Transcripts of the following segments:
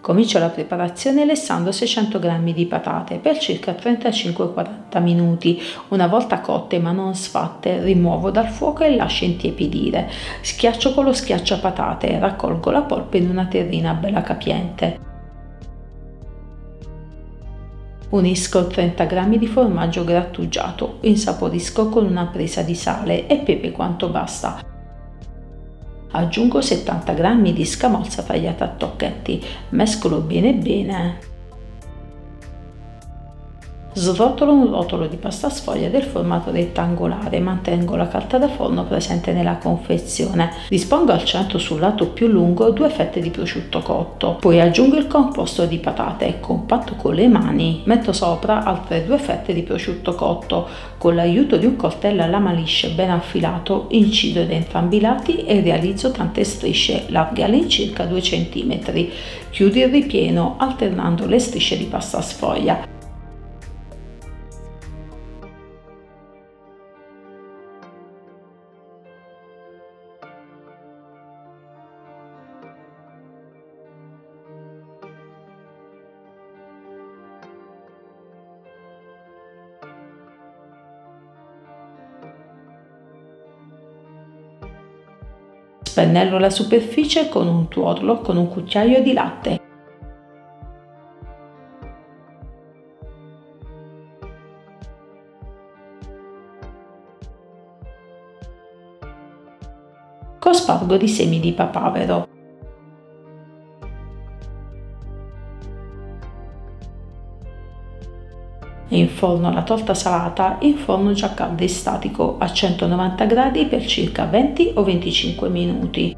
Comincio la preparazione lessando 600 g di patate per circa 35-40 minuti. Una volta cotte ma non sfatte, rimuovo dal fuoco e lascio intiepidire. Schiaccio con lo schiacciapatate e raccolgo la polpa in una terrina bella capiente. Unisco 30 g di formaggio grattugiato, insaporisco con una presa di sale e pepe quanto basta. Aggiungo 70 g di scamorza tagliata a tocchetti, mescolo bene. Srotolo un rotolo di pasta sfoglia del formato rettangolare, mantengo la carta da forno presente nella confezione. Dispongo al centro sul lato più lungo 2 fette di prosciutto cotto, poi aggiungo il composto di patate e compatto con le mani. Metto sopra altre 2 fette di prosciutto cotto. Con l'aiuto di un coltello a lama liscia ben affilato, incido da entrambi i lati e realizzo tante strisce larghe all'incirca 2 cm. Chiudo il ripieno alternando le strisce di pasta sfoglia. Spennello la superficie con un tuorlo con un cucchiaio di latte. Cospargo di semi di papavero. Inforno la torta salata in forno già caldo e statico a 190 gradi per circa 20 o 25 minuti.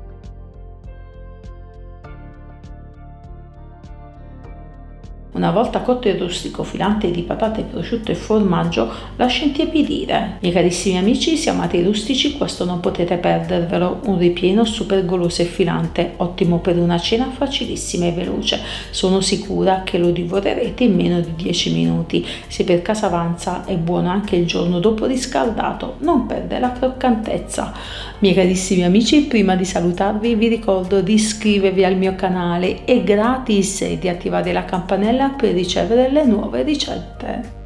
Una volta cotto il rustico filante di patate, prosciutto e formaggio, lascio intiepidire. Miei carissimi amici, se amate i rustici, questo non potete perdervelo. Un ripieno super goloso e filante, ottimo per una cena facilissima e veloce. Sono sicura che lo divorerete in meno di 10 minuti. Se per caso avanza, è buono anche il giorno dopo riscaldato, non perde la croccantezza. Miei carissimi amici, prima di salutarvi vi ricordo di iscrivervi al mio canale, è gratis, e di attivare la campanella per ricevere le nuove ricette.